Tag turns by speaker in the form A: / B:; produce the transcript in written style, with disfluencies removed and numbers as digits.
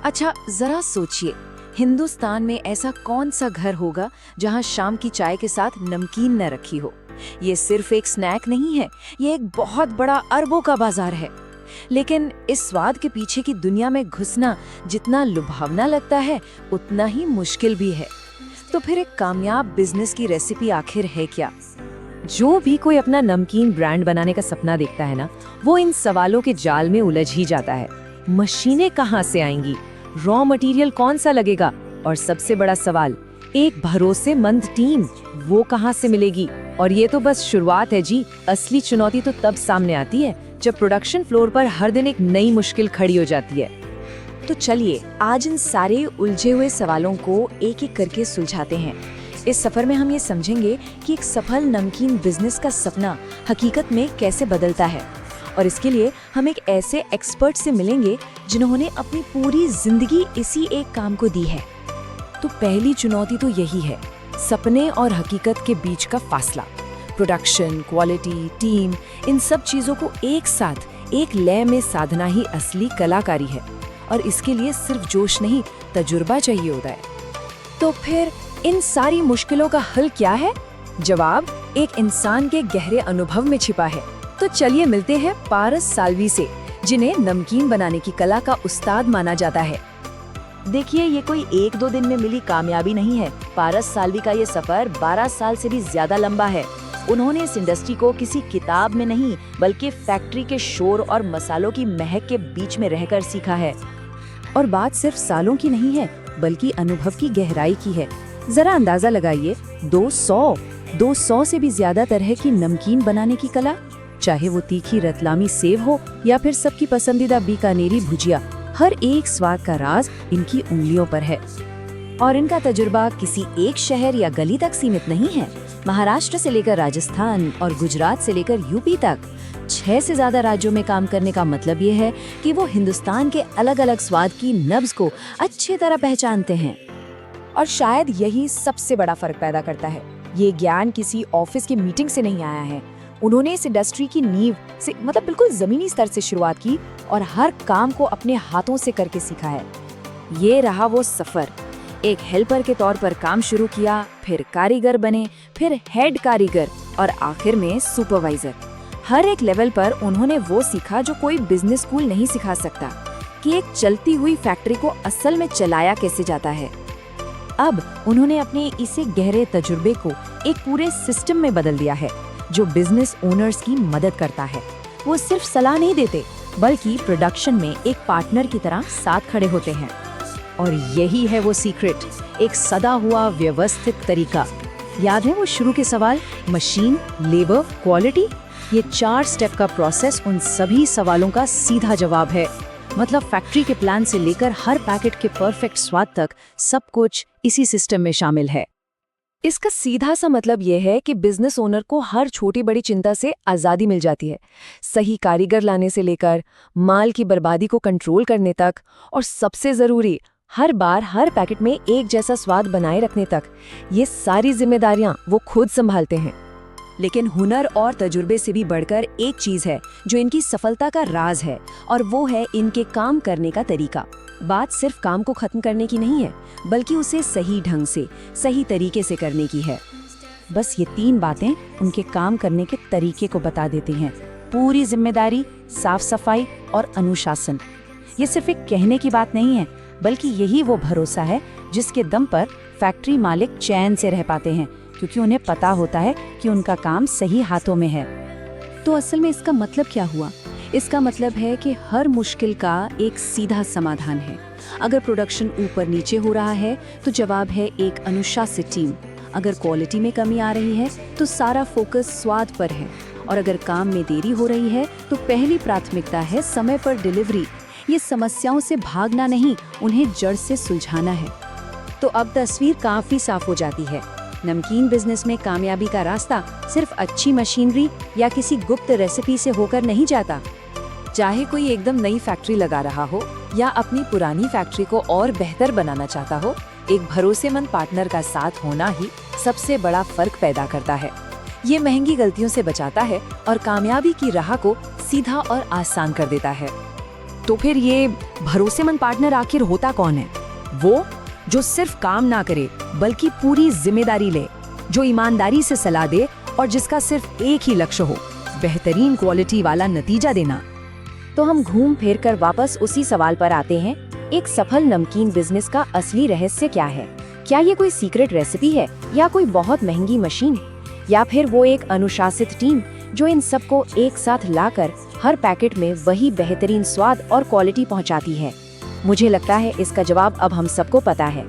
A: अच्छा जरा सोचिए, हिंदुस्तान में ऐसा कौन सा घर होगा जहां शाम की चाय के साथ नमकीन न रखी हो। ये सिर्फ एक स्नैक नहीं है, ये एक बहुत बड़ा अरबों का बाजार है। लेकिन इस स्वाद के पीछे की दुनिया में घुसना जितना लुभावना लगता है उतना ही मुश्किल भी है। तो फिर एक कामयाब बिजनेस की रेसिपी आखिर है क्या?
B: जो भी कोई अपना नमकीन ब्रांड बनाने का सपना देखता है ना, वो इन सवालों के जाल में उलझ ही जाता है। मशीनें कहाँ से आएंगी, रॉ मटेरियल कौन सा लगेगा, और सबसे बड़ा सवाल, एक भरोसेमंद टीम वो कहाँ से मिलेगी। और ये तो बस शुरुआत है जी, असली चुनौती तो तब सामने आती है जब प्रोडक्शन फ्लोर पर हर दिन एक नई मुश्किल खड़ी हो जाती है।
A: तो चलिए आज इन सारे उलझे हुए सवालों को एक एक करके सुलझाते हैं। इस सफर में हम ये समझेंगे कि एक सफल नमकीन बिजनेस का सपना हकीकत में कैसे बदलता है। और इसके लिए हम एक ऐसे एक्सपर्ट से मिलेंगे जिन्होंने अपनी पूरी जिंदगी इसी एक काम को दी है। तो पहली चुनौती तो यही है, सपने और हकीकत के बीच का फासला। प्रोडक्शन, क्वालिटी, टीम, इन सब चीजों को एक साथ एक लय में साधना ही असली कलाकारी है। और इसके लिए सिर्फ जोश नहीं, तजुर्बा चाहिए होता है। तो फिर इन सारी मुश्किलों का हल क्या है? जवाब एक इंसान के गहरे अनुभव में छिपा है। तो चलिए मिलते हैं पारस साल्वी से, जिन्हें नमकीन बनाने की कला का उस्ताद माना जाता है।
C: देखिए, ये कोई एक दो दिन में मिली कामयाबी नहीं है। पारस साल्वी का ये सफर 12 साल से भी ज्यादा लंबा है। उन्होंने इस इंडस्ट्री को किसी किताब में नहीं, बल्कि फैक्ट्री के शोर और मसालों की महक के बीच में रहकर सीखा है।
A: और बात सिर्फ सालों की नहीं है, बल्कि अनुभव की गहराई की है। जरा अंदाजा लगाइए, 200 से भी ज्यादा तरह की नमकीन बनाने की कला, चाहे वो तीखी रतलामी सेव हो या फिर सबकी पसंदीदा बीकानेरी भुजिया, हर एक स्वाद का राज इनकी उंगलियों पर है। और इनका तजुर्बा किसी एक शहर या गली तक सीमित नहीं है। महाराष्ट्र से लेकर राजस्थान और गुजरात से लेकर यूपी तक 6 से ज्यादा राज्यों में काम करने का मतलब ये है कि वो हिंदुस्तान के अलग अलग स्वाद की नब्ज को अच्छी तरह पहचानते हैं। और शायद यही सबसे बड़ा फर्क पैदा करता है। ये ज्ञान किसी ऑफिस की मीटिंग से नहीं आया है। उन्होंने इस इंडस्ट्री की नींव से, मतलब बिल्कुल जमीनी स्तर से शुरुआत की और हर काम को अपने हाथों से करके सीखा है। ये रहा वो सफर। एक हेल्पर के तौर पर काम शुरू किया, फिर कारीगर बने, फिर हेड कारीगर और आखिर में सुपरवाइजर। हर एक लेवल पर उन्होंने वो सीखा जो कोई बिजनेस स्कूल नहीं सिखा सकता, कि एक चलती हुई फैक्ट्री को असल में चलाया कैसे जाता है। अब उन्होंने अपने इसे गहरे तजुर्बे को एक पूरे सिस्टम में बदल दिया है, जो बिजनेस ओनर्स की मदद करता है। वो सिर्फ सलाह नहीं देते, बल्कि प्रोडक्शन में एक पार्टनर की तरह साथ खड़े होते हैं। और यही है वो सीक्रेट, एक सदा हुआ व्यवस्थित तरीका। याद है वो शुरू के सवाल, मशीन, लेबर, क्वालिटी? ये 4 स्टेप का प्रोसेस उन सभी सवालों का सीधा जवाब है। मतलब फैक्ट्री के प्लान से लेकर हर पैकेट के परफेक्ट स्वाद तक सब कुछ इसी सिस्टम में शामिल है। इसका सीधा सा मतलब यह है कि बिजनेस ओनर को हर छोटी बड़ी चिंता से आज़ादी मिल जाती है। सही कारीगर लाने से लेकर माल की बर्बादी को कंट्रोल करने तक, और सबसे ज़रूरी, हर बार हर पैकेट में एक जैसा स्वाद बनाए रखने तक, ये सारी जिम्मेदारियां वो खुद संभालते हैं। लेकिन हुनर और तजुर्बे से भी बढ़कर एक चीज़ है जो इनकी सफलता का राज है, और वो है इनके काम करने का तरीका। बात सिर्फ काम को खत्म करने की नहीं है, बल्कि उसे सही ढंग से, सही तरीके से करने की है। बस ये 3 बातें उनके काम करने के तरीके को बता देती हैं। पूरी जिम्मेदारी, साफ सफाई और अनुशासन। ये सिर्फ एक कहने की बात नहीं है, बल्कि यही वो भरोसा है जिसके दम पर फैक्ट्री मालिक चैन से रह पाते हैं, क्योंकि उन्हें पता होता है कि उनका काम सही हाथों में है। तो असल में इसका मतलब क्या हुआ? इसका मतलब है कि हर मुश्किल का एक सीधा समाधान है। अगर प्रोडक्शन ऊपर नीचे हो रहा है तो जवाब है एक अनुशासित टीम। अगर क्वालिटी में कमी आ रही है तो सारा फोकस स्वाद पर है। और अगर काम में देरी हो रही है तो पहली प्राथमिकता है समय पर डिलीवरी। ये समस्याओं से भागना नहीं, उन्हें जड़ से सुलझाना है। तो अब तस्वीर काफी साफ हो जाती है। नमकीन बिजनेस में कामयाबी का रास्ता सिर्फ अच्छी मशीनरी या किसी गुप्त रेसिपी से होकर नहीं जाता। चाहे कोई एकदम नई फैक्ट्री लगा रहा हो या अपनी पुरानी फैक्ट्री को और बेहतर बनाना चाहता हो, एक भरोसेमंद पार्टनर का साथ होना ही सबसे बड़ा फर्क पैदा करता है। ये महंगी गलतियों से बचाता है और कामयाबी की राह को सीधा और आसान कर देता है।
B: तो फिर ये भरोसेमंद पार्टनर आखिर होता कौन है? वो जो सिर्फ काम ना करे बल्कि पूरी जिम्मेदारी ले, जो ईमानदारी से सलाह दे और जिसका सिर्फ एक ही लक्ष्य हो, बेहतरीन क्वालिटी वाला नतीजा देना।
A: तो हम घूम फिर कर वापस उसी सवाल पर आते हैं, एक सफल नमकीन बिजनेस का असली रहस्य क्या है? क्या ये कोई सीक्रेट रेसिपी है, या कोई बहुत महंगी मशीन, या फिर वो एक अनुशासित टीम जो इन सबको एक साथ लाकर हर पैकेट में वही बेहतरीन स्वाद और क्वालिटी पहुंचाती है? मुझे लगता है इसका जवाब अब हम सबको पता है।